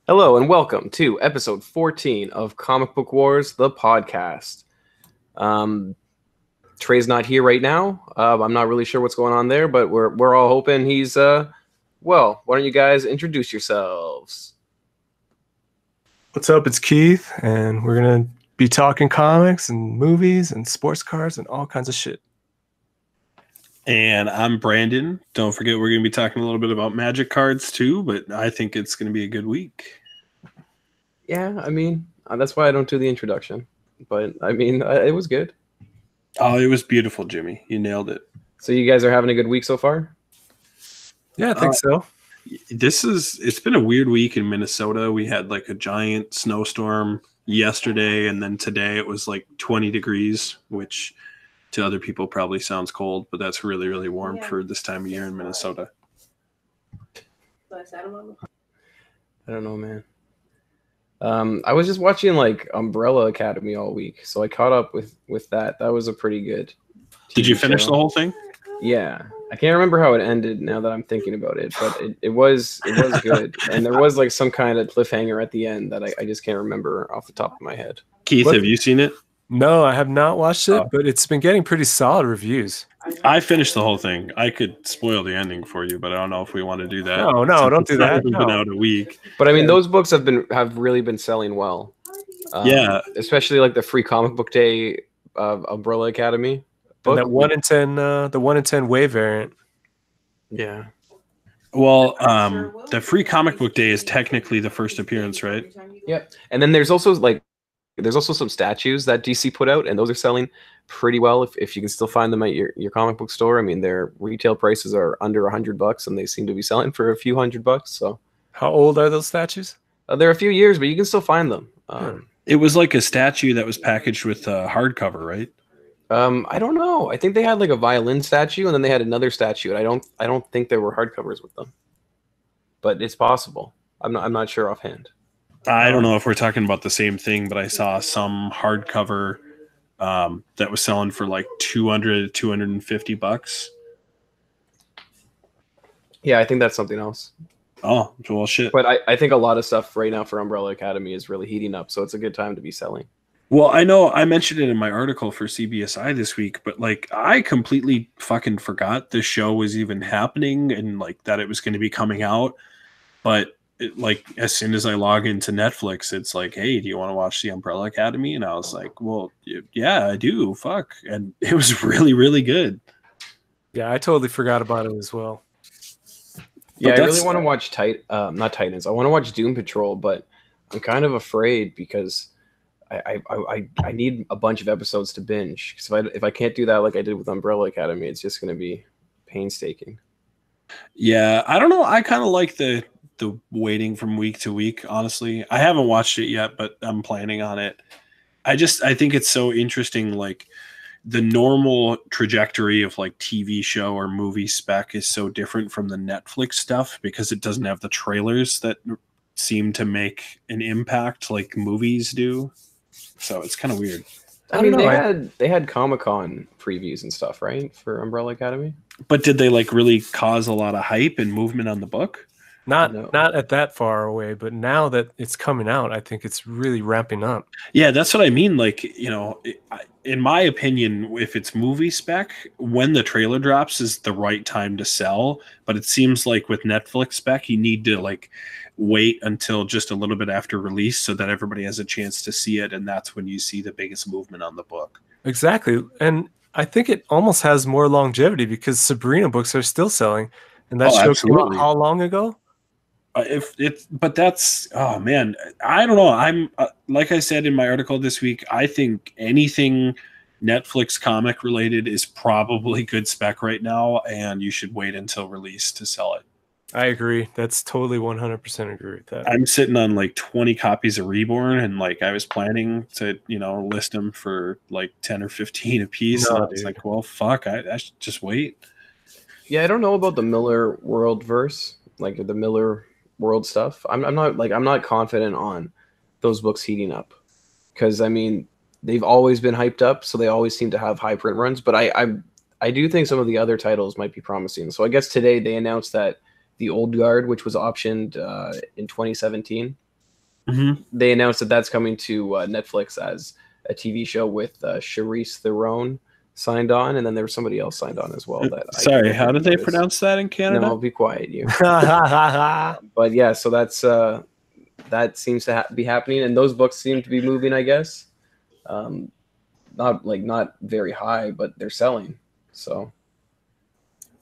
Hello and welcome to episode 14 of Comic Book Wars, the podcast. Trey's not here right now. I'm not really sure what's going on there, but we're all hoping he's well. Why don't you guys introduce yourselves? What's up? It's Keith, and we're gonna be talking comics and movies and sports cars and all kinds of shit. And I'm Brandon. Don't forget, we're going to be talking a little bit about Magic cards too, but I think it's going to be a good week. Yeah, I mean, that's why I don't do the introduction. But, I mean, it was good. Oh, it was beautiful, Jimmy. You nailed it. So you guys are having a good week so far? Yeah, I think so. It's been a weird week in Minnesota. We had like a giant snowstorm yesterday, and then today it was like 20 degrees, which to other people probably sounds cold, but that's really, really warm for this time of year in Minnesota. I don't know, man. I was just watching like Umbrella Academy all week, so I caught up with that. That was a pretty good TV Did you finish show. the whole thing? Yeah. I can't remember how it ended now that I'm thinking about it, but it was good. And there was like some kind of cliffhanger at the end that I just can't remember off the top of my head. Keith, have you seen it? No, I have not watched it, but it's been getting pretty solid reviews. I finished the whole thing. I could spoil the ending for you, but I don't know if we want to do that. No, don't do that. It's been out a week. But I mean, those books have really been selling well. Yeah, especially like the free comic book day Umbrella Academy book. And that 1 in 10, the 1 in 10 wave variant. Yeah. Well, the free comic book day is technically the first appearance, right? Yep. And then there's also some statues that DC put out, and those are selling pretty well if you can still find them at your comic book store. I mean, their retail prices are under $100, and they seem to be selling for a few $100. So, how old are those statues? They're a few years, but you can still find them. It was like a statue that was packaged with hardcover, right? I don't know. I think they had like a violin statue, and then they had another statue, and I don't think there were hardcovers with them, but it's possible. I'm not sure offhand. I don't know if we're talking about the same thing, but I saw some hardcover that was selling for like $200 to $250. Yeah, I think that's something else. Oh, well, shit. But I think a lot of stuff right now for Umbrella Academy is really heating up, so it's a good time to be selling. Well, I know I mentioned it in my article for CBSI this week, but like I completely fucking forgot this show was even happening and like that it was going to be coming out. But like as soon as I log into Netflix, it's like, hey, do you want to watch the Umbrella Academy? And I was like, well, yeah, I do. Fuck. And it was really, really good. Yeah, I totally forgot about it as well. Yeah, I really want to watch not Titans. I want to watch Doom Patrol, but I'm kind of afraid because I need a bunch of episodes to binge. Because if I can't do that like I did with Umbrella Academy, it's just going to be painstaking. Yeah, I don't know. I kind of like the waiting from week to week, honestly. I haven't watched it yet, but I'm planning on it. I think it's so interesting, like the normal trajectory of like TV show or movie spec is so different from the Netflix stuff because it doesn't have the trailers that seem to make an impact like movies do. So it's kind of weird. I mean, they had Comic-Con previews and stuff, right, for Umbrella Academy? But did they like really cause a lot of hype and movement on the book? Not at that far away, but now that it's coming out, I think it's really ramping up. Yeah, that's what I mean. Like, you know, in my opinion, if it's movie spec, when the trailer drops is the right time to sell. But it seems like with Netflix spec, you need to like wait until just a little bit after release so that everybody has a chance to see it. And that's when you see the biggest movement on the book. Exactly. And I think it almost has more longevity because Sabrina books are still selling. And that show came out how long ago? But that's, oh man, I don't know. I'm like I said in my article this week, I think anything Netflix comic related is probably good spec right now, and you should wait until release to sell it. I agree. That's totally 100% agree with that. I'm sitting on like 20 copies of Reborn, and like I was planning to, list them for like 10 or 15 a piece. No, and I was like, well, fuck, I should just wait. Yeah, I don't know about the Miller World verse, like the Miller World stuff. I'm not confident on those books heating up because I mean they've always been hyped up, so they always seem to have high print runs. But I I do think some of the other titles might be promising. So I guess today they announced that the Old Guard, which was optioned in 2017, they announced that that's coming to Netflix as a TV show with Charisse Theron signed on, and then there was somebody else signed on as well. Sorry, how did they pronounce that in Canada? No, be quiet, you. But yeah, so that's that seems to be happening, and those books seem to be moving, I guess. Not very high, but they're selling. So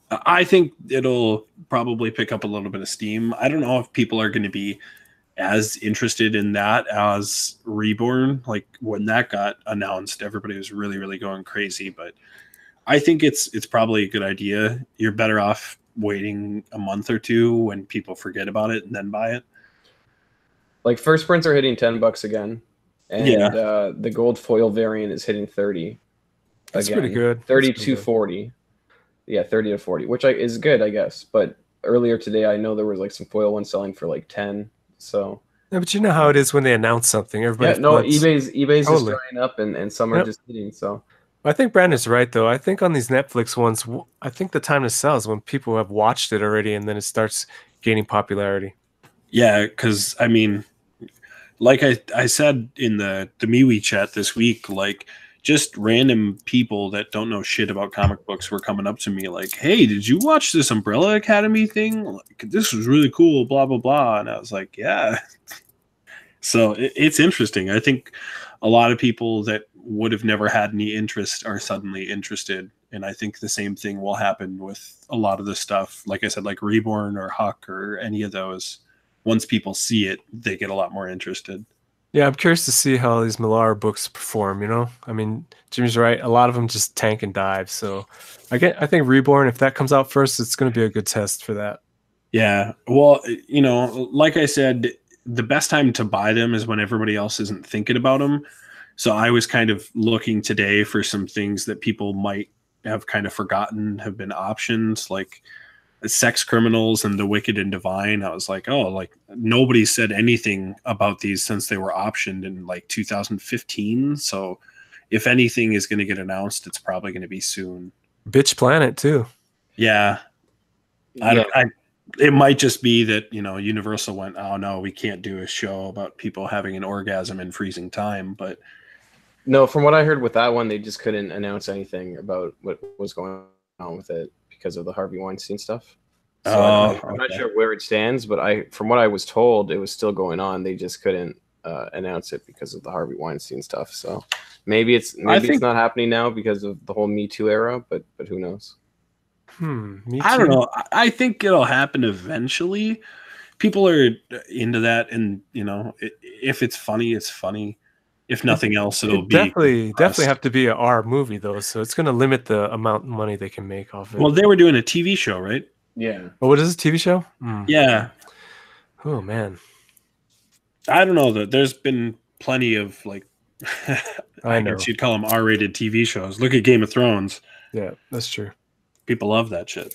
I think it'll probably pick up a little bit of steam. I don't know if people are going to be as interested in that as Reborn. Like when that got announced, everybody was really, really going crazy. But I think it's probably a good idea. You're better off waiting a month or two when people forget about it and then buy it. Like first prints are hitting $10 again, and the gold foil variant is hitting 30. That's again, pretty good. 30 to 40. Yeah, 30 to 40, which is good, I guess. But earlier today, I know there was like some foil ones selling for like 10. So yeah, but you know how it is when they announce something. Everybody eBay's just drying up, and some are just hitting. So I think Brandon's right though. I think on these Netflix ones, I think the time to sell is when people have watched it already, and then it starts gaining popularity. Yeah, because I mean, like I said in the MeWe chat this week, like just random people that don't know shit about comic books were coming up to me like, hey, did you watch this Umbrella Academy thing? Like, this was really cool, blah, blah, blah. And I was like, yeah. So it's interesting. I think a lot of people that would have never had any interest are suddenly interested. And I think the same thing will happen with a lot of the stuff. Like I said, like Reborn or Huck or any of those. Once people see it, they get a lot more interested. Yeah, I'm curious to see how these Millar books perform, you know? I mean, Jimmy's right. A lot of them just tank and dive. So I think Reborn, if that comes out first, it's going to be a good test for that. Yeah. Well, you know, like I said, the best time to buy them is when everybody else isn't thinking about them. So I was kind of looking today for some things that people might have kind of forgotten have been options, like Sex Criminals and The Wicked and Divine. I was like, oh, like nobody said anything about these since they were optioned in like 2015. So if anything is going to get announced, it's probably going to be soon. Bitch Planet too. Yeah. It might just be that, you know, Universal went, oh no, we can't do a show about people having an orgasm in freezing time. But no, from what I heard with that one, they just couldn't announce anything about what was going on with it because of the Harvey Weinstein stuff. So I'm not sure where it stands, but from what I was told, it was still going on. They just couldn't announce it because of the Harvey Weinstein stuff. So maybe it's not happening now because of the whole Me Too era, but who knows? I don't know. I think it'll happen eventually. People are into that, and you know, if it's funny, it's funny. If nothing else, it'll definitely have to be a R movie though, so it's going to limit the amount of money they can make off it. Well, they were doing a TV show, right? Yeah. Oh, what is a TV show? Yeah. Oh man, I don't know. There's been plenty of like, I guess you'd call them R-rated TV shows. Look at Game of Thrones. Yeah, that's true. People love that shit.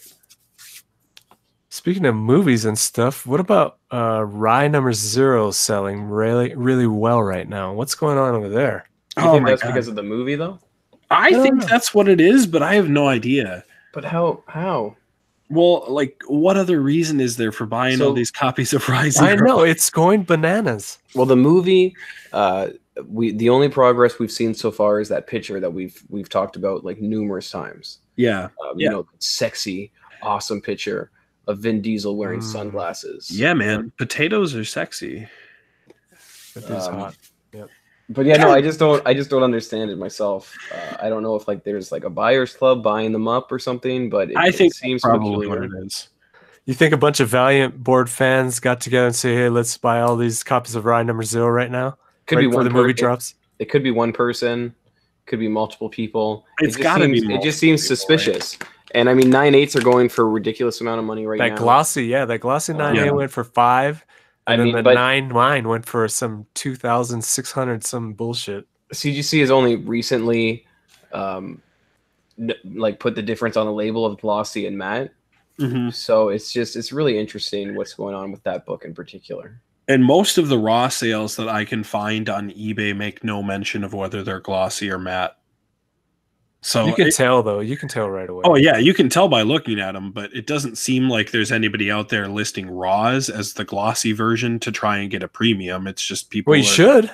Speaking of movies and stuff, what about Rye Number Zero selling really, really well right now? What's going on over there? You think that's because of the movie, though? I think that's what it is, but I have no idea. But how? Well, like, what other reason is there for buying all these copies of Rye Zero? I know, it's going bananas. Well, the movie, the only progress we've seen so far is that picture that we've talked about like numerous times. Yeah. You know, sexy, awesome picture of Vin Diesel wearing sunglasses. Yeah, man. Potatoes are sexy. That is hot. Yep. But yeah, no, I just don't understand it myself. I don't know if like there's like a buyer's club buying them up or something, but I think it seems probably what it is. You think a bunch of Valiant board fans got together and say, "Hey, let's buy all these copies of Rye Number Zero right now"? Could be before the movie drops. It could be one person. Could be multiple people. It's got to be. It just seems suspicious. Right? And I mean, 9/8s are going for a ridiculous amount of money right now. That glossy 9/8 went for $5. And then the 9/9 went for some 2,600 some bullshit. CGC has only recently, like put the difference on the label of glossy and matte. Mm-hmm. So it's really interesting what's going on with that book in particular. And most of the raw sales that I can find on eBay make no mention of whether they're glossy or matte. So you can tell though. You can tell right away. Oh yeah, you can tell by looking at them, but it doesn't seem like there's anybody out there listing Raws as the glossy version to try and get a premium. It's just people. Well, you should.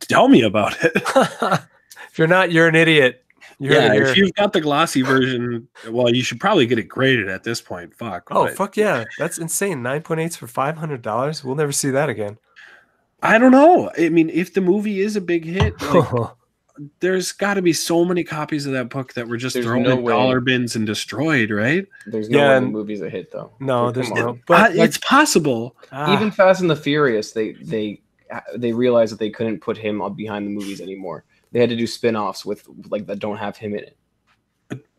Tell me about it. If you're not, you're an idiot. If you've got the glossy version, well, you should probably get it graded at this point. Fuck. Oh, fuck yeah. That's insane. 9.8s for $500. We'll never see that again. I don't know. I mean, if the movie is a big hit, like, there's got to be so many copies of that book that were just thrown in dollar bins and destroyed, right? There's no way the movie's a hit, though. No, there's no. But it's possible. Even Fast and the Furious, they realized that they couldn't put him behind the movies anymore. They had to do spin-offs with that don't have him in it.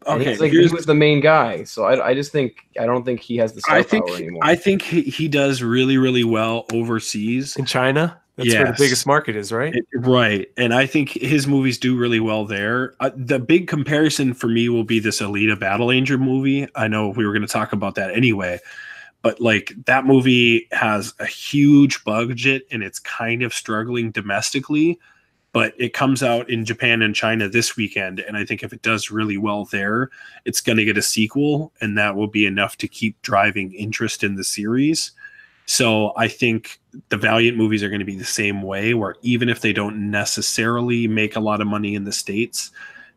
Okay, he was the main guy, so I don't think he has the star power anymore. I think he does really, really well overseas in China. That's where the biggest market is, right? Right, and I think his movies do really well there. The big comparison for me will be this Alita Battle Angel movie. I know we were going to talk about that anyway, but like that movie has a huge budget and it's kind of struggling domestically. But it comes out in Japan and China this weekend, and I think if it does really well there, it's going to get a sequel, and that will be enough to keep driving interest in the series. So I think the Valiant movies are going to be the same way, where even if they don't necessarily make a lot of money in the States,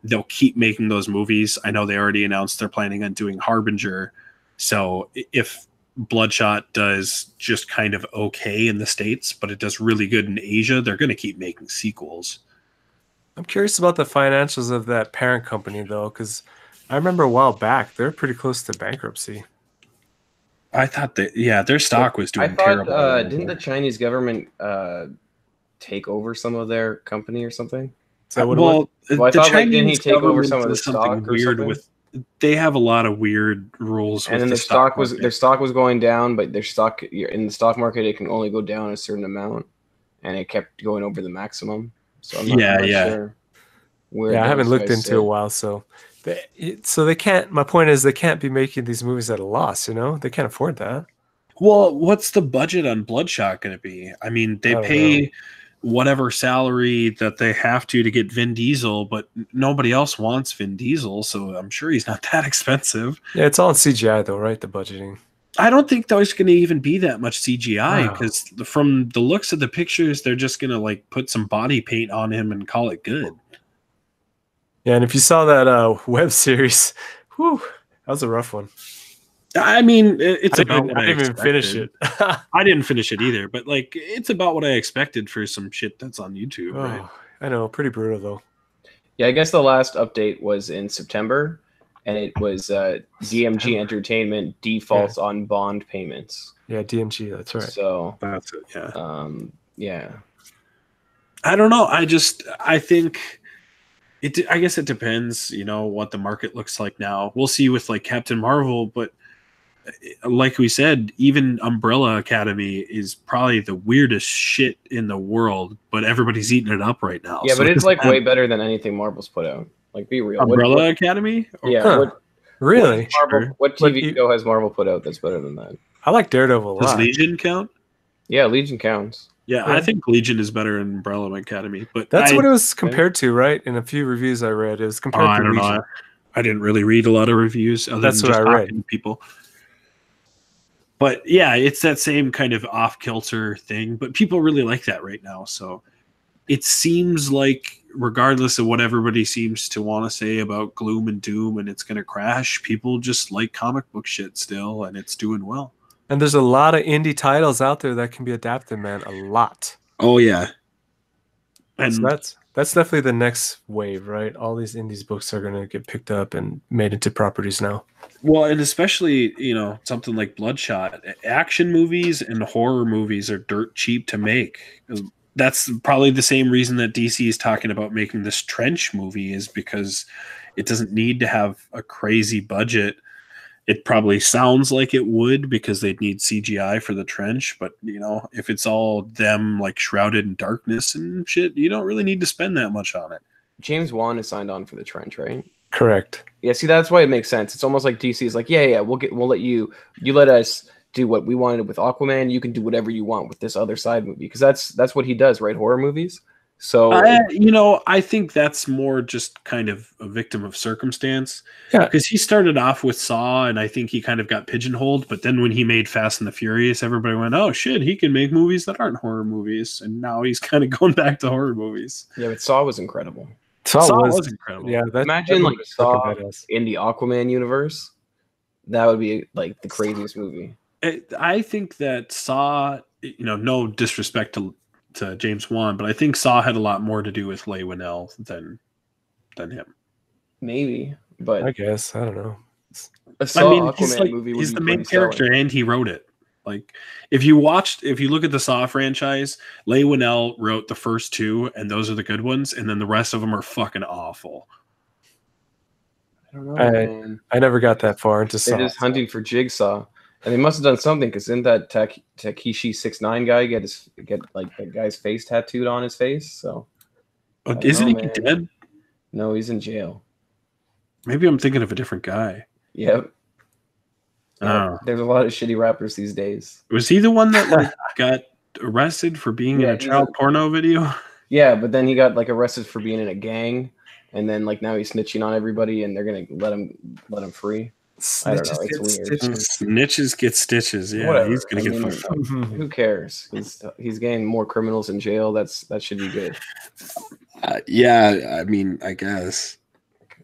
they'll keep making those movies. I know they already announced they're planning on doing Harbinger. So if Bloodshot does just kind of okay in the States, but it does really good in Asia, they're going to keep making sequels. I'm curious about the financials of that parent company, though, because I remember a while back, they're pretty close to bankruptcy. I thought that, their stock was doing terrible. Didn't the Chinese government take over some of their company or something? I thought didn't he take over some of the stock or something? They have a lot of weird rules. And then their stock was going down, but their stock in the stock market, it can only go down a certain amount, and it kept going over the maximum. So I'm not sure. I haven't looked into it a while, so they can't. My point is, they can't be making these movies at a loss. You know, they can't afford that. Well, what's the budget on Bloodshot going to be? I mean, they pay whatever salary that they have to get Vin Diesel, but nobody else wants Vin Diesel, so I'm sure he's not that expensive. Yeah, it's all in CGI though, right? The budgeting. I don't think there's going to even be that much CGI because from the looks of the pictures, they're just going to like put some body paint on him and call it good. Yeah, and if you saw that web series, that was a rough one. I mean, it's about what I didn't even finish it. I didn't finish it either, but like, it's about what I expected for some shit that's on YouTube. Right? I know, pretty brutal though. Yeah, I guess the last update was in September, and it was DMG Entertainment defaults on bond payments. Yeah, DMG, that's right. So that's it. Yeah. Yeah. I don't know. I think I guess it depends, what the market looks like now. We'll see with like Captain Marvel, but like we said, even Umbrella Academy is probably the weirdest shit in the world, but everybody's eating it up right now. Yeah, so but it's like way better than anything Marvel's put out. Like, be real. Umbrella Academy? Yeah. Really? What TV show has Marvel put out that's better than that? I like Daredevil a lot. Does Legion count? Yeah, Legion counts. Yeah, I think Legion is better than Umbrella Academy, but that's what it was compared to, right? In a few reviews I read, it was compared to Legion. Know. I didn't really read a lot of reviews. That's what I read. To people. But yeah, it's that same kind of off-kilter thing, but people really like that right now. So it seems like, regardless of what everybody seems to want to say about gloom and doom and it's going to crash, people just like comic book shit still, and it's doing well. And there's a lot of indie titles out there that can be adapted, man. A lot. Oh, yeah. And so that's definitely the next wave, right? All these indies books are going to get picked up and made into properties now. Well, and especially, something like Bloodshot. Action movies and horror movies are dirt cheap to make. That's probably the same reason that DC is talking about making this Trench movie, is because it doesn't need to have a crazy budget. It probably sounds like it would because they'd need CGI for the Trench, but if it's all them like shrouded in darkness and shit, you don't really need to spend that much on it. James Wan is signed on for the Trench, right? Correct. Yeah, see, that's why it makes sense. It's almost like DC is like, we'll let you let us do what we wanted with Aquaman. You can do whatever you want with this other side movie, because that's what he does, right? Horror movies. So I think that's more just kind of a victim of circumstance. Yeah. Because he started off with Saw, and I think he kind of got pigeonholed. But then when he made Fast and the Furious, everybody went, "Oh shit, he can make movies that aren't horror movies." And now he's kind of going back to horror movies. yeah, but Saw was incredible. Saw was incredible. Yeah, Imagine like Saw badass. in the Aquaman universe. That would be like the craziest movie. I think that Saw, no disrespect to James Wan, but I think Saw had a lot more to do with Leigh Whannell than him. Maybe, but I guess I don't know. He's the main character and he wrote it. Like, if you look at the Saw franchise, Leigh Whannell wrote the first two, and those are the good ones, and then the rest of them are fucking awful. I don't know, man. I never got that far into Saw. They're just hunting for Jigsaw. And they must have done something, because didn't that Takeshi 6ix9ine guy get like the guy's face tattooed on his face? So isn't he dead? No, he's in jail. Maybe I'm thinking of a different guy. Yep. Oh. There's a lot of shitty rappers these days. Was he the one that got arrested for being in a child porno video? Yeah, but then he got like arrested for being in a gang, and then like now he's snitching on everybody, and they're gonna let him free. I don't know. It's weird. Snitches get stitches. Yeah, whatever. He's gonna get fucked up. Who cares? He's getting more criminals in jail. That should be good. Yeah, I mean, I guess.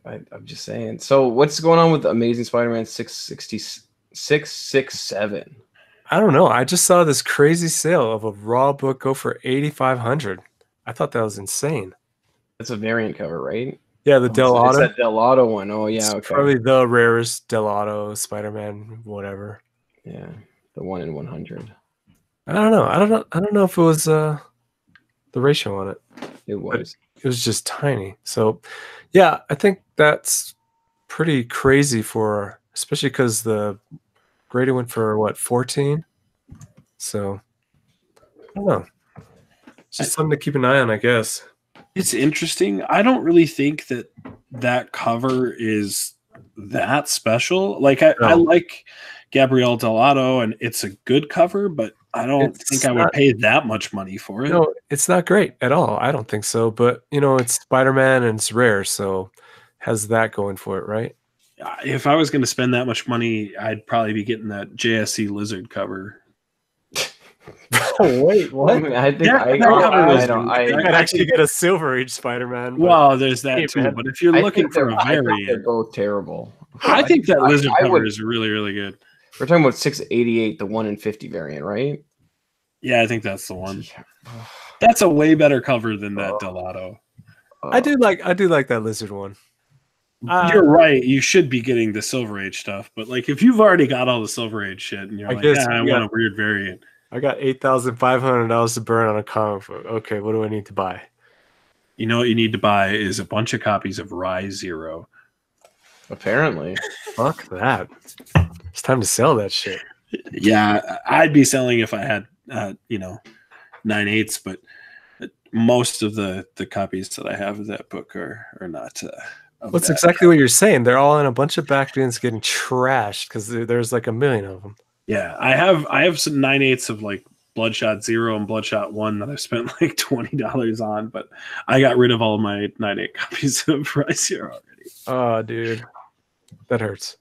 I'm just saying. So what's going on with Amazing Spider-Man 667? I don't know. I just saw this crazy sale of a raw book go for $8,500. I thought that was insane. That's a variant cover, right? Yeah, the Dell'Otto. It's that Dell'Otto one. Oh yeah, it's okay. Probably the rarest Dell'Otto Spider-Man, whatever. Yeah, the 1 in 100. I don't know. I don't know if it was the ratio on it. It was. It was just tiny. So, yeah, I think that's pretty crazy for, especially because the graded went for what, 14. So I don't know. It's just something to keep an eye on, I guess. It's interesting. I don't really think that cover is that special. Like I like Gabrielle Dell'Otto, and it's a good cover, but I don't think I would pay that much money for it. No, it's not great at all. I don't think so. But it's Spider-Man and it's rare, so has that going for it, right? If I was going to spend that much money, I'd probably be getting that JSC Lizard cover. Oh, wait, what? I think I'd actually get a Silver Age Spider-Man. Well, there's that too. But if you're looking for a variant, they're both terrible. I think that Lizard cover is really, really good. We're talking about 688, the 1 in 50 variant, right? Yeah, I think that's the one. That's a way better cover than that Dell'Otto. I do like that Lizard one. You're right. You should be getting the Silver Age stuff, but like if you've already got all the Silver Age shit, and you're I want a weird variant. I got $8,500 to burn on a comic book. Okay, what do I need to buy? You know what you need to buy is a bunch of copies of Rise Zero. Apparently. Fuck that. It's time to sell that shit. Yeah, I'd be selling if I had 9/8, but most of the copies that I have of that book are not. That's exactly what you're saying. They're all in a bunch of back bins getting trashed because there's like a million of them. Yeah, I have some 9/8 of like Bloodshot 0 and Bloodshot 1 that I've spent like $20 on, but I got rid of all of my 9/8 copies of Rise Zero already. Oh, dude, that hurts.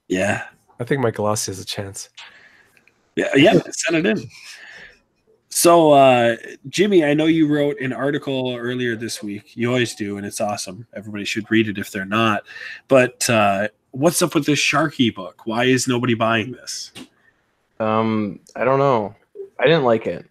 Yeah, I think my Glossy has a chance. Yeah, send it in. So, Jimmy, I know you wrote an article earlier this week. You always do, and it's awesome. Everybody should read it if they're not. But what's up with this Sharky book? Why is nobody buying this? I don't know. I didn't like it.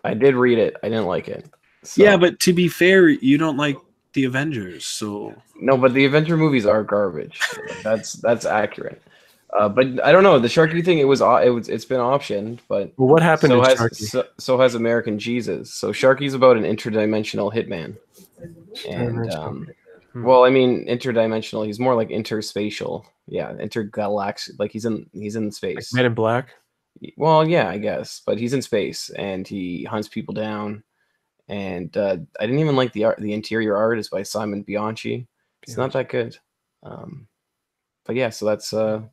I did read it. I didn't like it. So. Yeah, but to be fair, you don't like the Avengers, so no. But the Avenger movies are garbage. That's accurate. But I don't know, the Sharky thing. It's been optioned, but what happened to Sharky? So has American Jesus. So Sharky's about an interdimensional hitman, and well, I mean interdimensional. He's more like interspatial. Yeah, intergalactic. Like he's in space. Like Men in Black. Well, yeah, I guess, but he's in space and he hunts people down. And I didn't even like the interior art is by Simon Bianchi. It's not that good. But yeah, so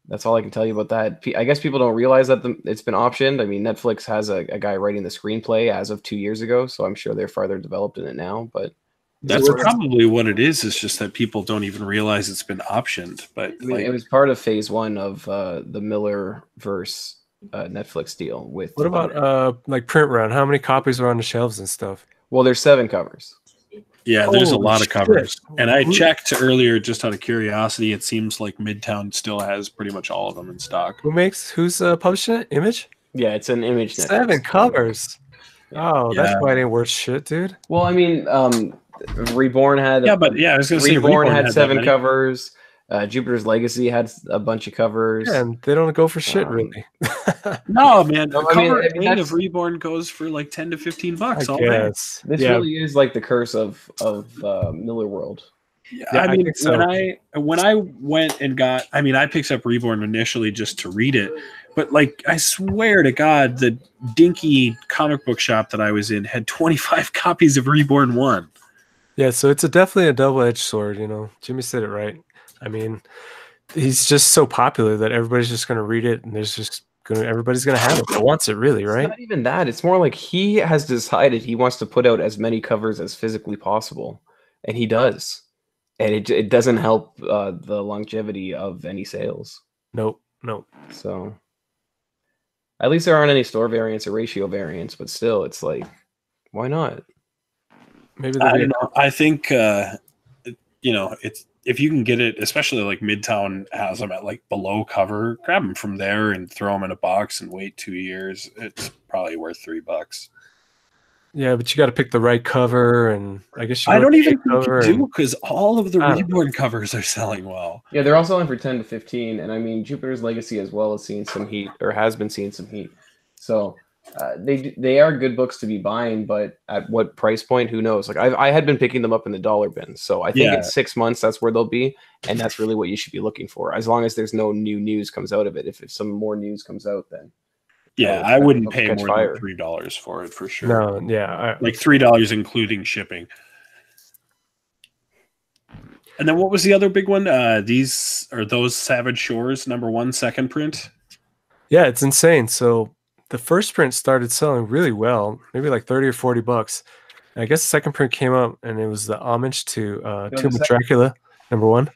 That's all I can tell you about that. I guess people don't realize that it's been optioned. I mean, Netflix has a guy writing the screenplay as of 2 years ago, so I'm sure they're farther developed in it now. But that's probably what it is. It's just that people don't even realize it's been optioned. But I mean, it was part of phase 1 of the Miller-verse Netflix deal. With what about like print run? How many copies are on the shelves and stuff? Well, there's 7 covers. Yeah, there's a lot of covers. And I checked earlier just out of curiosity. It seems like Midtown still has pretty much all of them in stock. Who's publishing it? Image? Yeah, it's an Image. 7 covers. Yeah. Oh, that's why it ain't worth shit, dude. Well, I mean, Reborn had I was going to say Reborn had 7 covers. Jupiter's Legacy had a bunch of covers. Yeah, and they don't go for shit, really. No, man. The cover of Reborn goes for like $10 to $15 all day. This really is like the curse of Miller World. Yeah, I mean, so. when I went and I picked up Reborn initially just to read it, but like I swear to God, the dinky comic book shop that I was in had 25 copies of Reborn 1. Yeah, so it's definitely a double-edged sword. You know, Jimmy said it right. I mean, he's just so popular that everybody's just going to read it, and everybody's going to have it that wants it, really, right? It's not even that. It's more like he has decided he wants to put out as many covers as physically possible, and he does. And it doesn't help the longevity of any sales. Nope. So at least there aren't any store variants or ratio variants, but still, it's like, why not? Maybe I don't know. I think it's. If you can get it, especially like Midtown has them at like below cover, grab them from there and throw them in a box and wait 2 years. It's probably worth $3. Yeah, but you got to pick the right cover, and I guess I don't even think you do because all of the Reborn covers are selling well. Yeah, they're all selling for 10 to 15, and I mean Jupiter's Legacy as well has seen some heat, or has been seeing some heat. So they are good books to be buying, but at what price point? Who knows? Like I had been picking them up in the dollar bin, so I think in 6 months that's where they'll be, and that's really what you should be looking for. As long as there's no new news comes out of it. If some more news comes out, then I wouldn't pay more than $3 for it for sure. No, yeah, like $3 including shipping. And then what was the other big one? These are those Savage Shores #1 second print. Yeah, it's insane. So the first print started selling really well, maybe like $30 or $40. And I guess the second print came up, and it was the homage to Tomb of Dracula #1.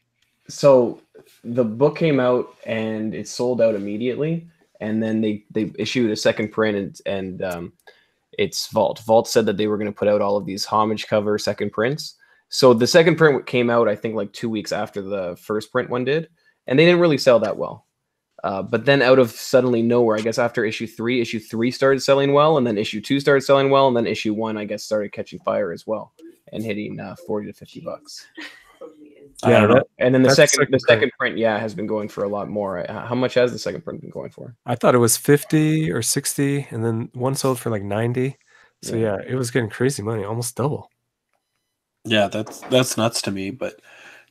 So the book came out, and it sold out immediately. And then they issued a second print, and it's Vault. Vault said that they were going to put out all of these homage cover second prints. So the second print came out, I think, like 2 weeks after the first print one did, and they didn't really sell that well. But then out of suddenly nowhere, I guess after issue 3 started selling well, and then issue 2 started selling well, and then issue 1, I guess, started catching fire as well and hitting $40 to $50. Yeah, and then the second print, has been going for a lot more. How much has the second print been going for? I thought it was 50 or 60, and then one sold for like 90. So yeah, it was getting crazy money, almost double. Yeah, that's nuts to me. But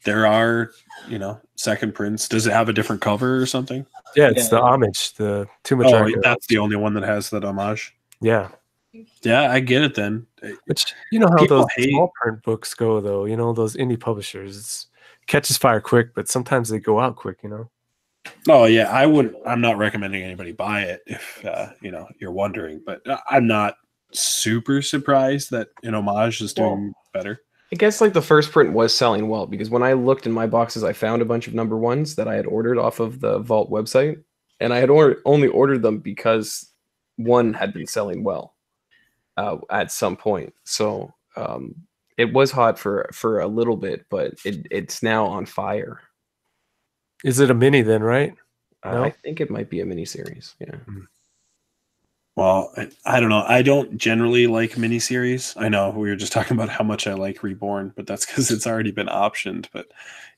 there are, second prints. Does it have a different cover or something? Yeah, it's the homage, the Tomb of Dracula. That's the only one that has that homage. Yeah. Yeah, I get it then. Which, you know how those small print books go, though. You know, those indie publishers. It catches fire quick, but sometimes they go out quick, Oh, yeah. I'm not recommending anybody buy it if, you're wondering. But I'm not super surprised that an homage is doing better. I guess like the first print was selling well, because when I looked in my boxes, I found a bunch of #1s that I had ordered off of the Vault website, and I had only ordered them because one had been selling well at some point. So it was hot for a little bit, but it's now on fire. Is it a mini then, right? No? I think it might be a mini series. Yeah. Well, I don't know. I don't generally like miniseries. I know we were just talking about how much I like Reborn, but that's because it's already been optioned. But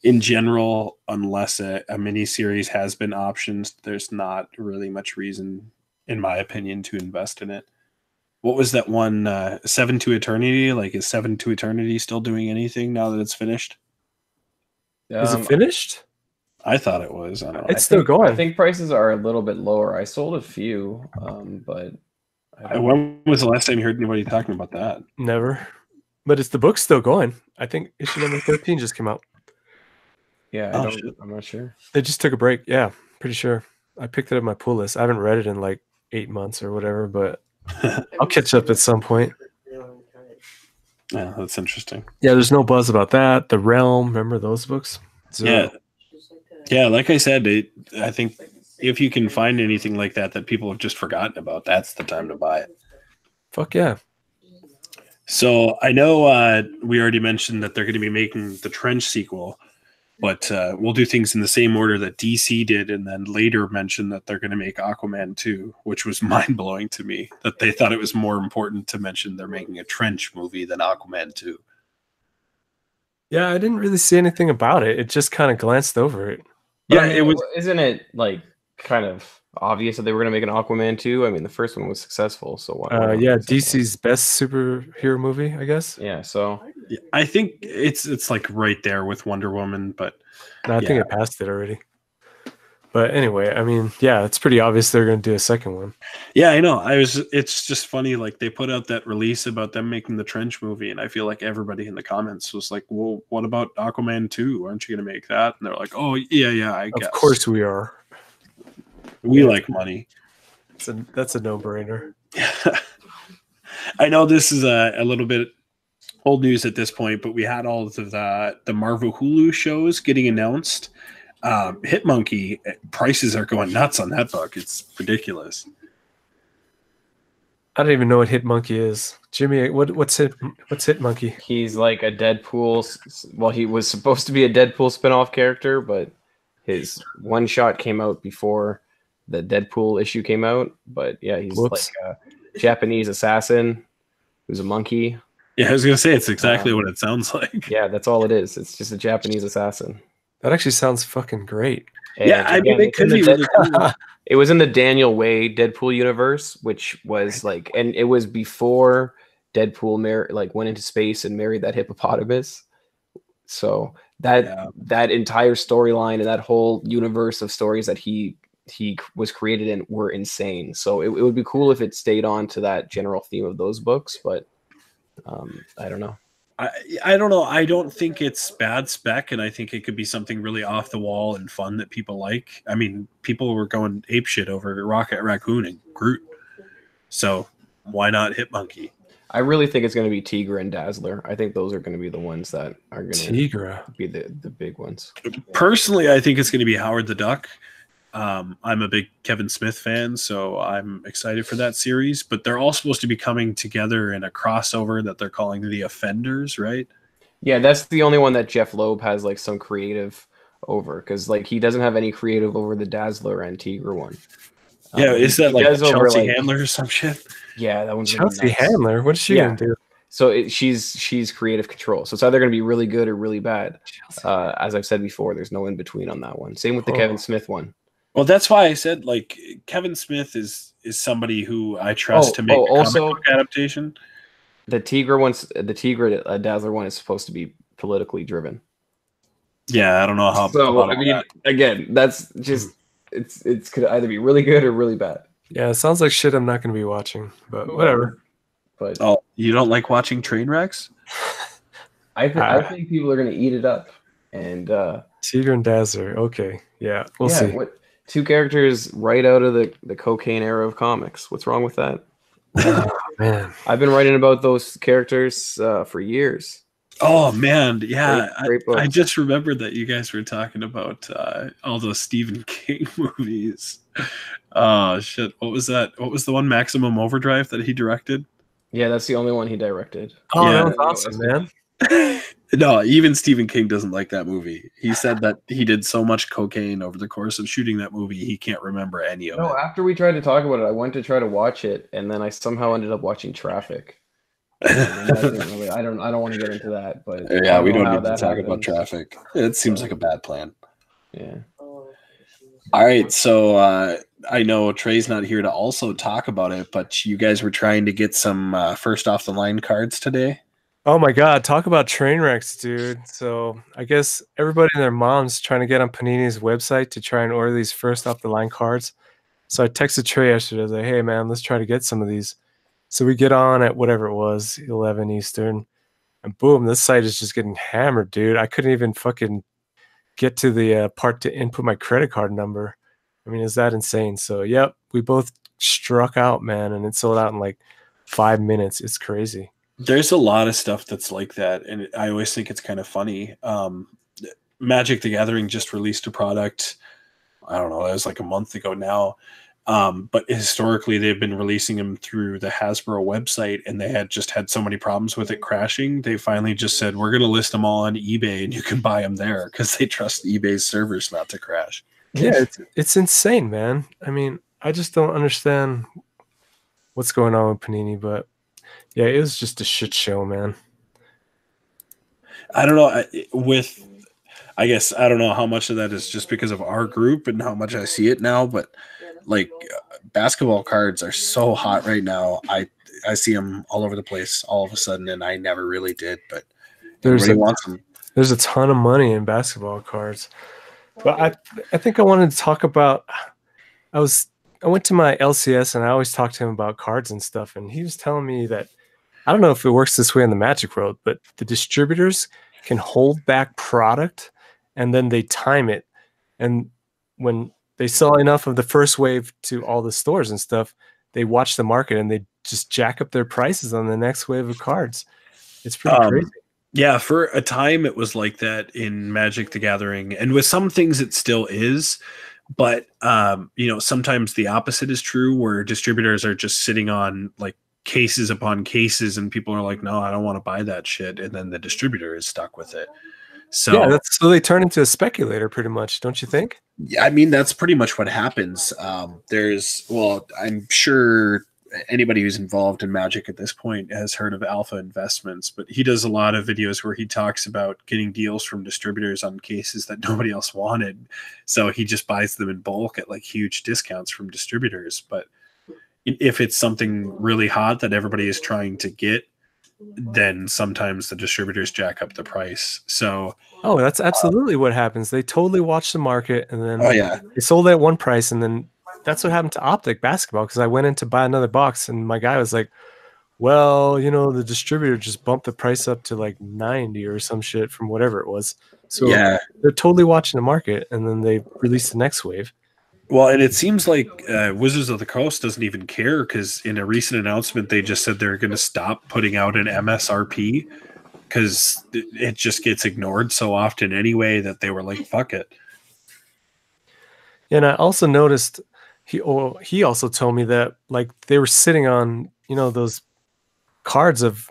in general, unless a miniseries has been optioned, there's not really much reason, in my opinion, to invest in it. What was that one, 7 to Eternity? Like, is 7 to Eternity still doing anything now that it's finished? Is it finished? I thought it was. I don't know. It's still going. I think prices are a little bit lower. I sold a few, but when was the last time you heard anybody talking about that? Never. But the book's still going. I think issue #13 just came out. Yeah, I'm not sure. They just took a break. Yeah, Pretty sure. I picked it up on my pull list. I haven't read it in like 8 months or whatever, but I'll catch up at some point. Yeah, that's interesting. Yeah, there's no buzz about that. The Realm, remember those books? Yeah. Yeah, like I said, I think if you can find anything like that people have just forgotten about, that's the time to buy it. Fuck yeah. So I know we already mentioned that they're going to be making the Trench sequel, but we'll do things in the same order that DC did, and then later mention that they're going to make Aquaman 2, which was mind-blowing to me, that they thought it was more important to mention they're making a Trench movie than Aquaman 2. Yeah, I didn't really see anything about it. It just kind of glanced over it. But yeah, I mean, it was. Isn't it like kind of obvious that they were going to make an Aquaman 2? I mean, the first one was successful, so why yeah, DC's best superhero movie, I guess. Yeah, so I think it's like right there with Wonder Woman, but no, I think it passed it already. But anyway, I mean, yeah, it's pretty obvious they're going to do a second one. Yeah, I know. It's just funny. Like they put out that release about them making the Trench movie, and I feel like everybody in the comments was like, "Well, what about Aquaman 2? Aren't you going to make that?" And they're like, "Oh, yeah, I guess." Of course we are. We like money. That's a no-brainer. I know this is a little bit old news at this point, but we had all of the Marvel Hulu shows getting announced. Hitmonkey prices are going nuts on that book. It's ridiculous. I don't even know what Hitmonkey is. Jimmy, what's Hitmonkey? He's like a Deadpool. Well, he was supposed to be a Deadpool spinoff character, but his one shot came out before the Deadpool issue came out. But yeah, he's like a Japanese assassin who's a monkey. Yeah, I was gonna say it's exactly what it sounds like. Yeah, that's all it is. It's just a Japanese assassin. That actually sounds fucking great. And yeah, I mean, it could be really cool. It was in the Daniel Way Deadpool universe, which was like, and it was before Deadpool went into space and married that hippopotamus. So that entire storyline and that whole universe of stories that he was created in were insane. So it would be cool if it stayed on to that general theme of those books, but I don't know. I don't know. I don't think it's bad spec, and I think it could be something really off the wall and fun that people like. I mean, people were going apeshit over Rocket Raccoon and Groot, so why not Hitmonkey? I really think it's going to be Tigra and Dazzler. I think those are going to be the ones that are going to be the big ones. Personally, I think it's going to be Howard the Duck. I'm a big Kevin Smith fan, so I'm excited for that series. But they're all supposed to be coming together in a crossover that they're calling The Offenders, right? Yeah, that's the only one that Jeff Loeb has like some creative over, because like he doesn't have any creative over the Dazzler and Tigra one. Yeah, is that like Chelsea Handler or some shit? Yeah, that one's Chelsea Handler. What is she gonna do? So she's creative control. So it's either going to be really good or really bad. As I've said before, there's no in between on that one. Same with the Kevin Smith one. Well, that's why I said like Kevin Smith is somebody who I trust to make a comic book adaptation. The Tigra Dazzler one is supposed to be politically driven. Yeah, I don't know how. So I mean, again, that's just it's could either be really good or really bad. Yeah, it sounds like shit I'm not going to be watching, but whatever. But you don't like watching train wrecks? I think people are going to eat it up. And Tigra and Dazzler. Okay, yeah, we'll see. Two characters right out of the cocaine era of comics. What's wrong with that? Oh, man, I've been writing about those characters for years. Oh man, yeah. Great I just remembered that you guys were talking about all those Stephen King movies. Oh shit! What was that? What was the one, Maximum Overdrive, that he directed? Yeah, that's the only one he directed. Oh, yeah, that was awesome, man. No, even Stephen King doesn't like that movie. He said that he did so much cocaine over the course of shooting that movie, he can't remember any of it. No, after we tried to talk about it, I went to try to watch it, and then I somehow ended up watching Traffic. I don't want to get into that, but yeah, we don't need to talk about Traffic. It seems like a bad plan. Yeah. All right, so I know Trey's not here to also talk about it, but you guys were trying to get some first off the line cards today. Oh my God, talk about train wrecks, dude. So I guess everybody and their mom's trying to get on Panini's website to try and order these first off the line cards. So I texted Trey yesterday. I was like, hey man, let's try to get some of these. So we get on at whatever it was, 11 Eastern, and boom, this site is just getting hammered, dude. I couldn't even fucking get to the part to input my credit card number. I mean, is that insane? So, yep, we both struck out, man, and it sold out in like 5 minutes. It's crazy. There's a lot of stuff that's like that, and I always think it's kind of funny. Magic the Gathering just released a product. I don't know, it was like a month ago now. But historically, they've been releasing them through the Hasbro website, and they had just had so many problems with it crashing. They finally just said, we're going to list them all on eBay, and you can buy them there, because they trust eBay's servers not to crash. Yeah, it's insane, man. I mean, I just don't understand what's going on with Panini, but yeah, it was just a shit show, man. I don't know. I guess I don't know how much of that is just because of our group and how much I see it now, but like basketball cards are so hot right now. I see them all over the place all of a sudden, and I never really did, but everybody wants them. There's a ton of money in basketball cards. But I think I wanted to talk about, I went to my LCS and I always talk to him about cards and stuff, and he was telling me that, I don't know if it works this way in the Magic world, but the distributors can hold back product and then they time it. And when they sell enough of the first wave to all the stores and stuff, they watch the market and they just jack up their prices on the next wave of cards. It's pretty crazy. Yeah, for a time it was like that in Magic the Gathering, and with some things it still is. But sometimes the opposite is true, where distributors are just sitting on like cases upon cases, and people are like, "No, I don't want to buy that shit," and then the distributor is stuck with it. So yeah, so they turn into a speculator, pretty much, don't you think? Yeah, I mean that's pretty much what happens. I'm sure anybody who's involved in Magic at this point has heard of Alpha Investments, but he does a lot of videos where he talks about getting deals from distributors on cases that nobody else wanted. So he just buys them in bulk at like huge discounts from distributors. But if it's something really hot that everybody is trying to get, then sometimes the distributors jack up the price. So that's absolutely what happens. They totally watch the market, and then they sold at one price, and then that's what happened to Optic basketball, because I went in to buy another box and my guy was like, well, the distributor just bumped the price up to like 90 or some shit from whatever it was. So they're totally watching the market, and then they release the next wave. Well, and it seems like Wizards of the Coast doesn't even care, because in a recent announcement, they just said they're going to stop putting out an MSRP because it just gets ignored so often anyway that they were like, fuck it. And I also noticed he also told me that like they were sitting on, those cards of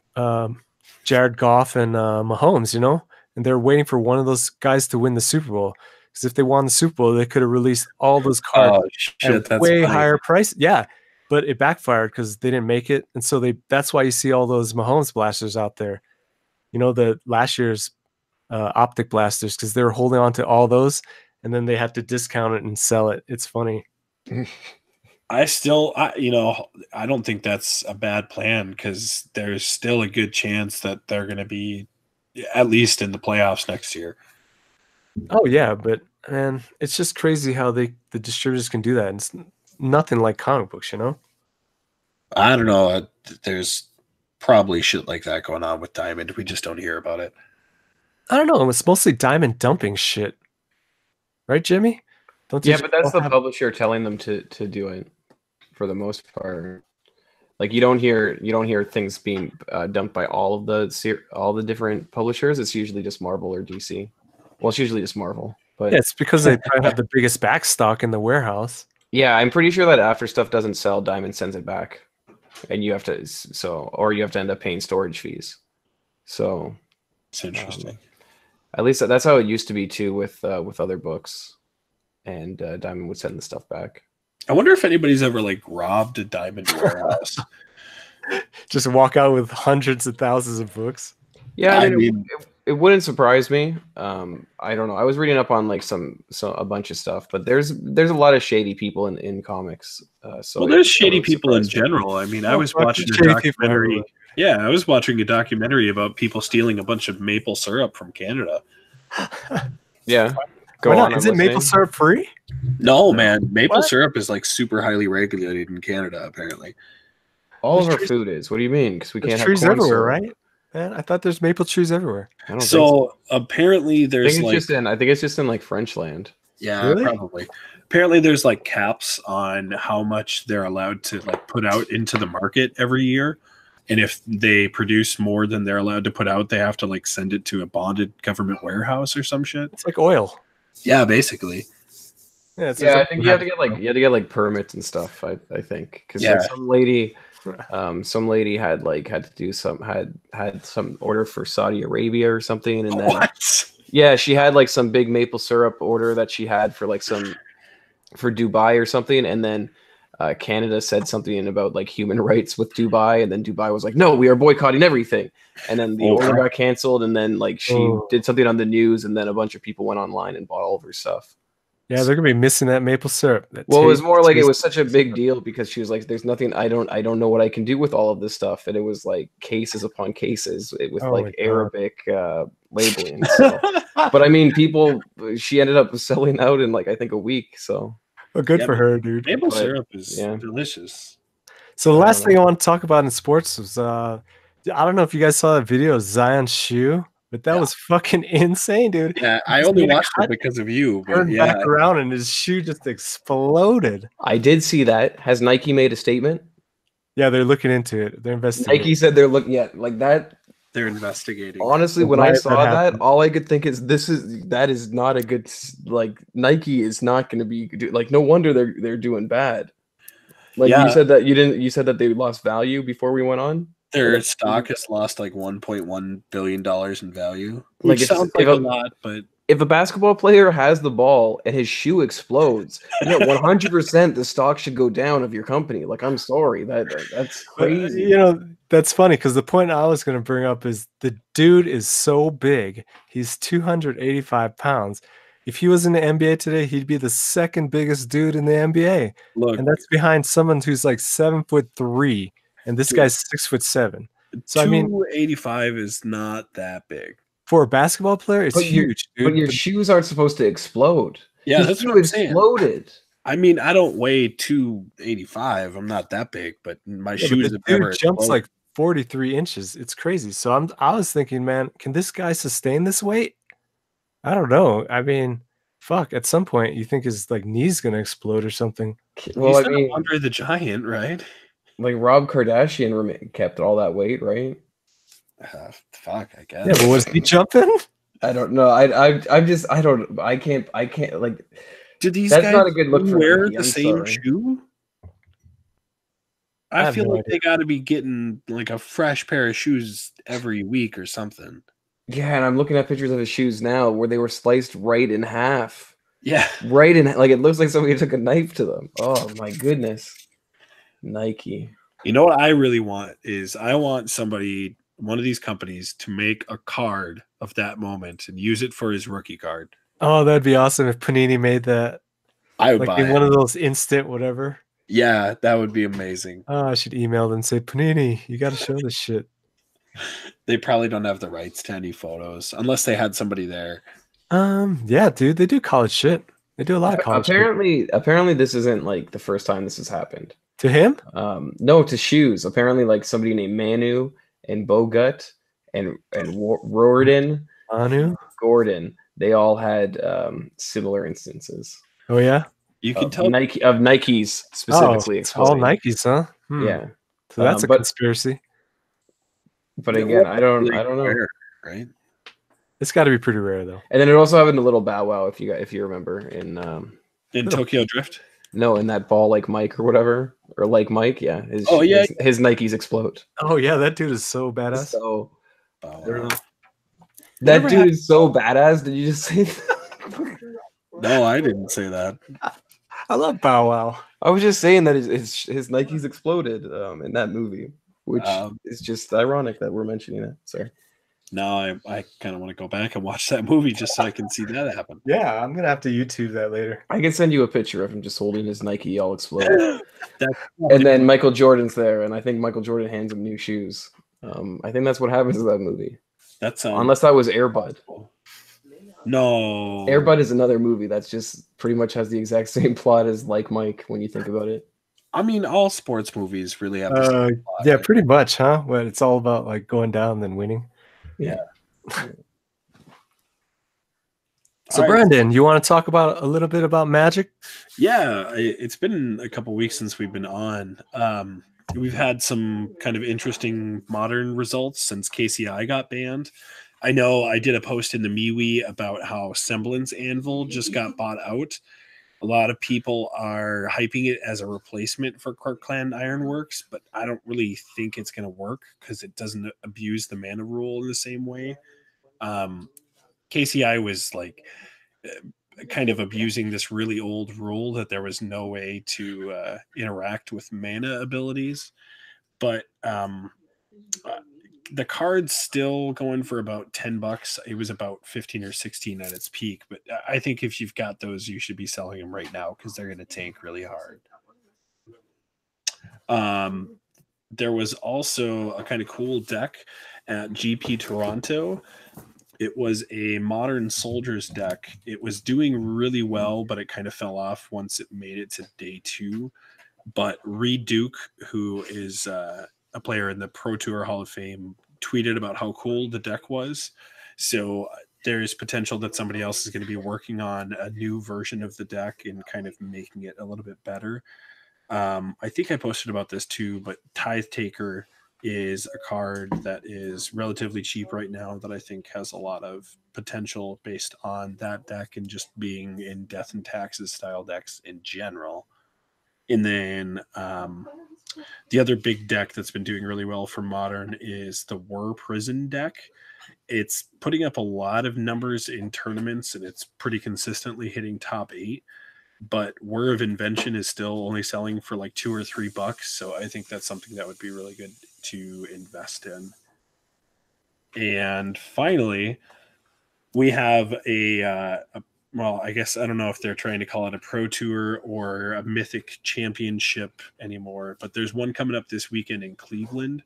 Jared Goff and Mahomes, and they're waiting for one of those guys to win the Super Bowl. Because if they won the Super Bowl, they could have released all those cards at way higher price. Yeah, but it backfired because they didn't make it, and so that's why you see all those Mahomes blasters out there. The last year's Optic blasters, because they were holding on to all those, and then they had to discount it and sell it. It's funny. I don't think that's a bad plan, because there's still a good chance that they're going to be at least in the playoffs next year. Oh yeah, but man, it's just crazy how the distributors can do that. It's nothing like comic books, I don't know. There's probably shit like that going on with Diamond. We just don't hear about it. I don't know. It's mostly Diamond dumping shit, right, Jimmy? But that's the publisher telling them to do it for the most part. Like you don't hear things being dumped by all the different publishers. It's usually just Marvel or DC. Well, it's usually just Marvel, but it's because they probably have the biggest back stock in the warehouse. Yeah, I'm pretty sure that after stuff doesn't sell, Diamond sends it back, and you have to end up paying storage fees. So it's interesting. At least that's how it used to be too with other books, and Diamond would send the stuff back. I wonder if anybody's ever like robbed a Diamond warehouse. Just walk out with hundreds of thousands of books. Yeah, I mean it wouldn't surprise me. I don't know. I was reading up on like a bunch of stuff, but there's a lot of shady people in comics. There's shady people in general. I mean, I was watching a documentary. Yeah, I was watching a documentary about people stealing a bunch of maple syrup from Canada. Yeah. Go on. Is it maple syrup free? No, man. Maple syrup is like super highly regulated in Canada, apparently. All of our food is. What do you mean? Because we can't have trees everywhere, right? Man, I thought there's maple trees everywhere. Apparently there's I think it's just in like French land. Yeah, Really? probably. Apparently, there's like caps on how much they're allowed to like put out into the market every year, and if they produce more than they're allowed to put out, they have to like send it to a bonded government warehouse or some shit. It's like oil. Yeah, basically. Yeah, it's Yeah, like I think you have to get like permits and stuff. I think because Yeah. like some lady had to do had some order for Saudi Arabia or something, and then What? yeah, she had like some big maple syrup order that she had for like for Dubai or something, and then Canada said something about like human rights with Dubai, and then Dubai was like, no, we are boycotting everything, and then the order got canceled, and then like she did something on the news, and then a bunch of people went online and bought all of her stuff. Yeah, they're gonna be missing that maple syrup. Well, it was more like it was such a big deal because she was like, "There's nothing I don't know what I can do with all of this stuff," and it was like cases upon cases with like Arabic labeling. So. But I mean, she ended up selling out in like I think a week. So, well, good for her, dude. Maple syrup is delicious. So the last thing I want to talk about in sports was I don't know if you guys saw that video of Zion's shoe. But that was fucking insane, dude. Yeah, I only watched it because of you. But turned back around and his shoe just exploded. I did see that. Has Nike made a statement? Yeah, they're looking into it. They're investigating. Nike said they're looking at like that. They're investigating. Honestly, when I saw that, all I could think is that is not a good like Nike is not going to be like no wonder they're doing bad. Like you said that they lost value before we went on. Their stock has lost like $1.1 billion in value. Which sounds like a lot, but if a basketball player has the ball and his shoe explodes, 100% the stock should go down of your company. Like, I'm sorry, that's crazy. You know, that's funny because the point I was going to bring up is the dude is so big. He's 285 pounds. If he was in the NBA today, he'd be the second biggest dude in the NBA. Look, and that's behind someone who's like 7'3". And this guy's 6'7". So 285 is not that big for a basketball player. It's huge, dude. But your shoes aren't supposed to explode. Yeah, that's what I'm exploded. Saying. I mean, I don't weigh 285. I'm not that big, but my shoes have never jumps like 43 inches. It's crazy. So I was thinking, man, can this guy sustain this weight? I don't know. I mean, fuck. At some point, you think his like knee's gonna explode or something. Well, I mean, Andre the Giant, right? Like Rob Kardashian kept all that weight, right? Fuck, I guess. Yeah, but was he jumping? I don't know. I can't like. Did these that's guys not a good look for wear Nike, the same shoe? I feel like they got to be getting like a fresh pair of shoes every week or something. Yeah, and I'm looking at pictures of his shoes now where they were sliced right in half. Yeah, right in like it looks like somebody took a knife to them. Oh my goodness. Nike. You know what I really want is I want one of these companies to make a card of that moment and use it for his rookie card. Oh, that'd be awesome if Panini made that. I would buy one of those instant whatever. Yeah, that would be amazing. Oh, I should email them and say, Panini, you got to show this shit. They probably don't have the rights to any photos unless they had somebody there. Yeah, dude, they do college shit. They do a lot of college shit. Apparently this isn't like the first time this has happened. To him? No, to shoes. Apparently, like somebody named Manu and Bogut and Rordan, Gordon, they all had similar instances. Oh yeah, you can tell Nikes specifically. It's all Nikes, huh? Yeah. So that's a conspiracy. But again, I don't know. Rare, right? It's got to be pretty rare though. And then it also happened a little Bow Wow, if you remember in Tokyo Drift. No, in that Ball Like Mike or whatever, or Like Mike, yeah. His Nikes explode. Oh yeah, that dude is so badass. So that dude is so badass. Did you just say that? No, I didn't say that. I love Bow Wow. I was just saying that his Nikes exploded in that movie, which is just ironic that we're mentioning it. Sorry. No, I kind of want to go back and watch that movie just so I can see that happen. Yeah, I'm gonna have to YouTube that later. I can send you a picture of him just holding his Nike all exploded. And then Michael Jordan's there, and I think Michael Jordan hands him new shoes. I think that's what happens in that movie. Unless that was Air Bud. No. Air Bud is another movie that's just pretty much has the exact same plot as Like Mike when you think about it. I mean, all sports movies really have the same plot. Yeah, pretty much, huh? But it's all about like going down and then winning. Yeah. So, Brandon, you want to talk about a little bit about Magic? Yeah, it's been a couple weeks since we've been on. We've had some kind of interesting modern results since KCI got banned. I know I did a post in the MeWe about how Semblance Anvil just got bought out. A lot of people are hyping it as a replacement for Clan Ironworks, but I don't really think it's going to work because it doesn't abuse the mana rule in the same way. KCI was like kind of abusing this really old rule that there was no way to interact with mana abilities. But the card's still going for about $10. It was about 15 or 16 at its peak. But I think if you've got those, you should be selling them right now because they're going to tank really hard. There was also a kind of cool deck at GP Toronto. It was a modern soldiers deck. It was doing really well, but it kind of fell off once it made it to day 2. But Reed Duke, who is a player in the Pro Tour Hall of Fame, tweeted about how cool the deck was. So there's potential that somebody else is going to be working on a new version of the deck and kind of making it a little bit better. I think I posted about this too, but Tithe Taker is a card that is relatively cheap right now that I think has a lot of potential based on that deck and just being in Death and Taxes style decks in general. And then the other big deck that's been doing really well for Modern is the War Prison deck. It's putting up a lot of numbers in tournaments and it's pretty consistently hitting top 8. But War of Invention is still only selling for like $2 or $3. So I think that's something that would be really good to invest in. And finally, we have well, I guess I don't know if they're trying to call it a Pro Tour or a Mythic Championship anymore, but there's one coming up this weekend in Cleveland.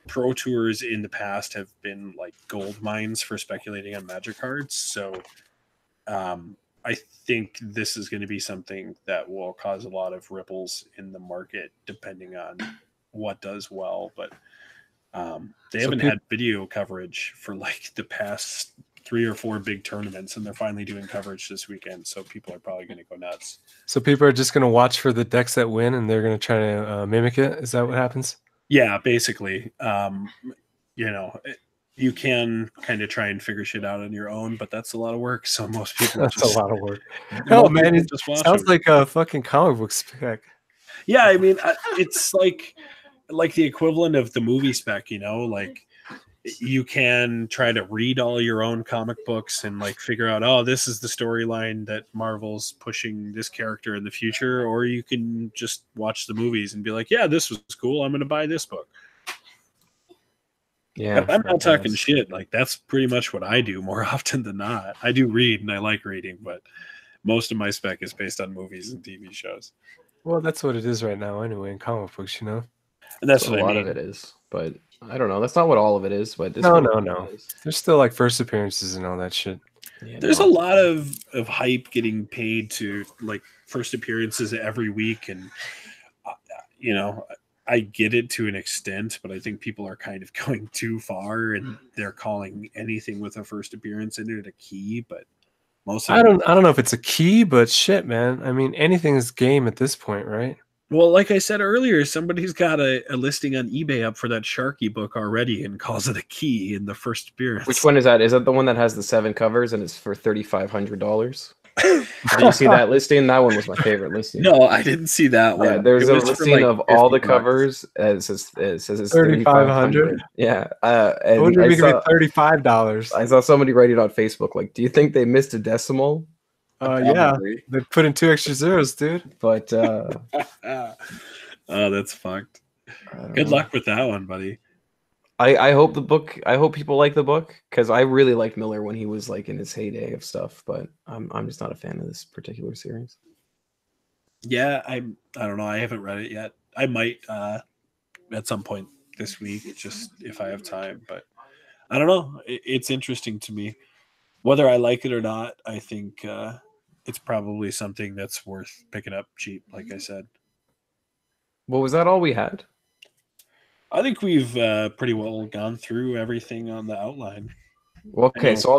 Pro Tours in the past have been like gold mines for speculating on Magic cards. So I think this is going to be something that will cause a lot of ripples in the market depending on what does well. But they haven't had video coverage for like the past 3 or 4 big tournaments, and they're finally doing coverage this weekend. So people are probably going to go nuts. So people are just going to watch for the decks that win, and they're going to try to mimic it. Is that what happens? Yeah, basically. You can kind of try and figure shit out on your own, but that's a lot of work. So most people that's a lot of work. Oh man, it sounds like a fucking comic book spec. Yeah, I mean, it's like the equivalent of the movie spec. Like you can try to read all your own comic books and like figure out, oh, this is the storyline that Marvel's pushing this character in the future, or you can just watch the movies and be like, yeah, this was cool. I'm going to buy this book. Yeah, I'm not talking shit. Like that's pretty much what I do more often than not. I do read and I like reading, but most of my spec is based on movies and TV shows. Well, that's what it is right now, anyway, in comic books, And that's what a lot of it is. But I don't know. That's not what all of it is. But this no. There's still like first appearances and all that shit. Yeah, there's a lot of hype getting paid to like first appearances every week, and I get it to an extent, but I think people are kind of going too far, and they're calling anything with a first appearance in it a key. But I don't know if it's a key, but shit, man. I mean, anything is game at this point, right? Well, like I said earlier, somebody's got a listing on eBay up for that Sharky book already and calls it a key in the first appearance. Which one is that? Is that the one that has the 7 covers and it's for $3,500? Did you see that listing? That one was my favorite listing. No, I didn't see that one. Yeah, there's a listing of all the covers. It says it's $3,500. Yeah. I wonder if we could get $35. I saw somebody writing on Facebook, like, do you think they missed a decimal? Yeah, they put in 2 extra zeros, dude. But oh, that's fucked. Good luck with that one, buddy. I hope people like the book, because I really liked Miller when he was like in his heyday of stuff, but I'm just not a fan of this particular series. Yeah, I don't know. I haven't read it yet. I might at some point this week, just if I have time. But I don't know. It's interesting to me. Whether I like it or not, I think it's probably something that's worth picking up cheap, like I said. Well, was that all we had? I think we've pretty well gone through everything on the outline. Okay, so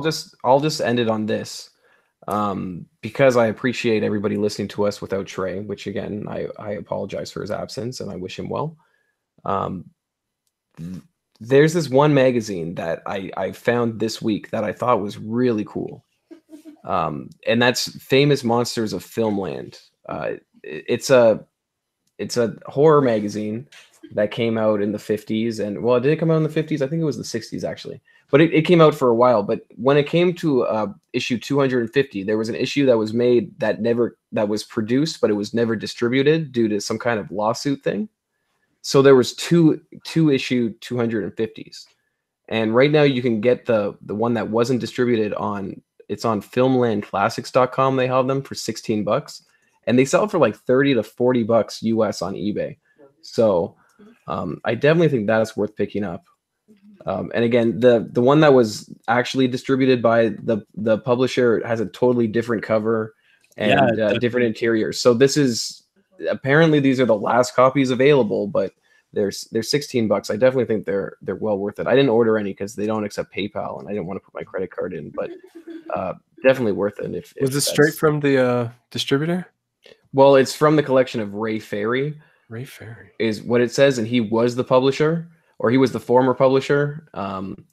I'll just end it on this. Because I appreciate everybody listening to us without Trey, which again, I apologize for his absence and I wish him well. Um, there's this one magazine that I found this week that I thought was really cool. And that's Famous Monsters of Filmland. It's a horror magazine that came out in the 50s, and well, did it come out in the 50s? I think it was the 60s actually, but it came out for a while. But when it came to issue 250, there was an issue that was made that was produced, but it was never distributed due to some kind of lawsuit thing. So there was two issue 250s, and right now you can get the one that wasn't distributed on. It's on filmlandclassics.com. They have them for $16, and they sell for like 30 to 40 bucks US on eBay. So I definitely think that's worth picking up. And again, the one that was actually distributed by the publisher has a totally different cover and different interiors. So this is apparently these are the last copies available, but they're $16. I definitely think they're well worth it. I didn't order any because they don't accept PayPal, and I didn't want to put my credit card in, but definitely worth it. If Was it straight from the distributor? Well, it's from the collection of Ray Ferry. Ray Ferry is what it says, and he was the publisher, or he was the former publisher. And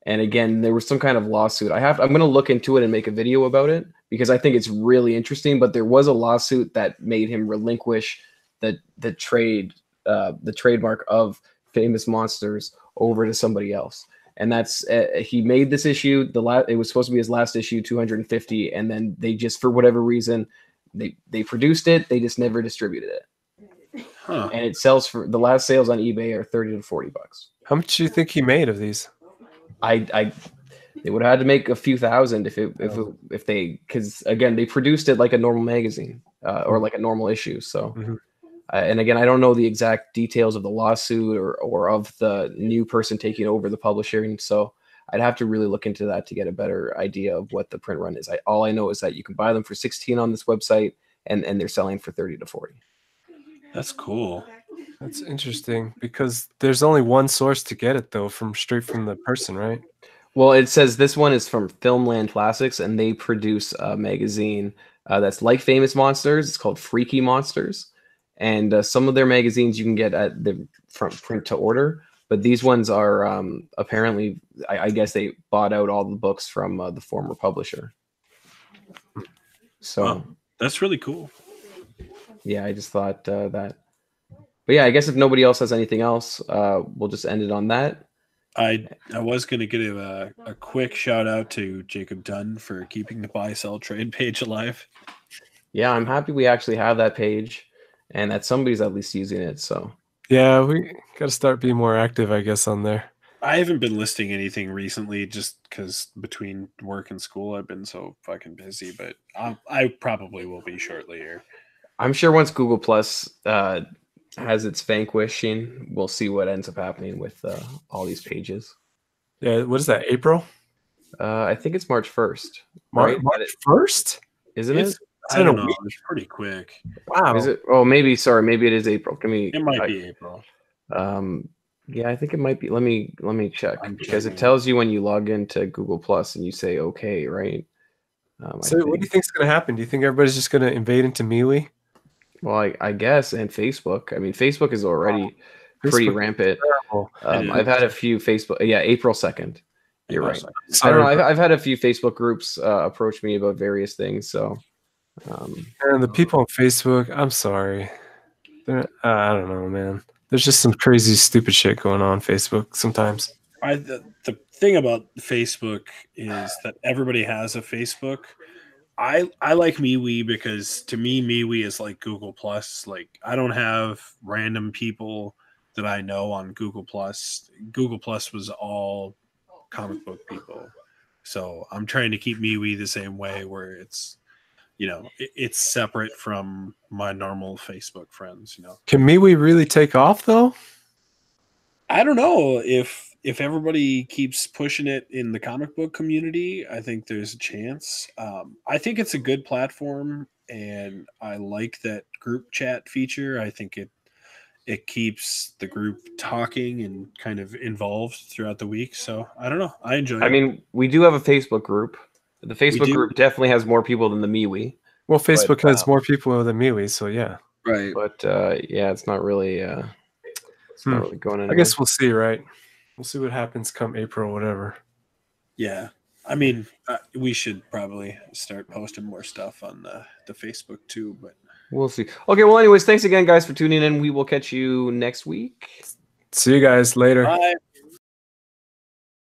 again, there was some kind of lawsuit. I'm going to look into it and make a video about it because I think it's really interesting. But there was a lawsuit that made him relinquish the trademark of Famous Monsters over to somebody else. And that's he made this issue. It was supposed to be his last issue, 250, and then they just, for whatever reason, they produced it. They just never distributed it. Huh. And it sells for the last sales on eBay are 30 to 40 bucks. How much do you think he made of these? They would have had to make a few thousand if they, because again, they produced it like a normal magazine or like a normal issue. So, and again, I don't know the exact details of the lawsuit or of the new person taking over the publishing. So I'd have to really look into that to get a better idea of what the print run is. All I know is that you can buy them for 16 on this website, and they're selling for 30 to 40. That's cool. That's interesting because there's only one source to get it though, straight from the person, right? Well, it says this one is from Filmland Classics, and they produce a magazine that's like Famous Monsters. It's called Freaky Monsters, and some of their magazines you can get at the front print to order. But these ones are apparently, I guess they bought out all the books from the former publisher. So wow, that's really cool. Yeah, I just thought that. But yeah, I guess if nobody else has anything else, we'll just end it on that. I was going to give a quick shout out to Jacob Dunn for keeping the buy sell trade page alive. Yeah, I'm happy we actually have that page and that somebody's at least using it. So yeah, we got to start being more active, I guess, on there. I haven't been listing anything recently just because between work and school I've been so fucking busy, but I probably will be shortly here. I'm sure once Google Plus has its vanquishing, we'll see what ends up happening with all these pages. Yeah, what is that, April? I think it's March 1st. March 1st? Isn't it? I don't know. It's pretty quick. Wow. Is it? Oh, maybe. Sorry, maybe it is April. It might be April. Yeah, I think it might be. Let me check because it tells you when you log into Google Plus and you say okay, right? So what do you think is going to happen? Do you think everybody's just going to invade into MeWe? Well, I guess, and Facebook. I mean, Facebook is already pretty rampant. I've had a few Facebook. Yeah, April 2nd. You're right. I don't know. I've had a few Facebook groups approach me about various things. So, and the people on Facebook, I'm sorry. I don't know, man. There's just some crazy, stupid shit going on Facebook sometimes. The thing about Facebook is that everybody has a Facebook. I like MeWe because to me MeWe is like Google Plus. Like I don't have random people that I know on Google Plus. Google Plus was all comic book people. So I'm trying to keep MeWe the same way where it's, you know, it's separate from my normal Facebook friends, you know. Can MeWe really take off though? I don't know if everybody keeps pushing it in the comic book community, I think there's a chance. I think it's a good platform, and I like that group chat feature. I think it keeps the group talking and kind of involved throughout the week. So I don't know. I enjoy it. I mean, we do have a Facebook group. The Facebook group definitely has more people than the MeWe. Well, Facebook has more people than MeWe, so yeah. Right. But yeah, it's not really not really going anywhere. I guess we'll see, right? We'll see what happens come April or whatever. Yeah. I mean, we should probably start posting more stuff on the Facebook too, but we'll see. Okay, well, anyways, thanks again, guys, for tuning in. We will catch you next week. See you guys later. Bye.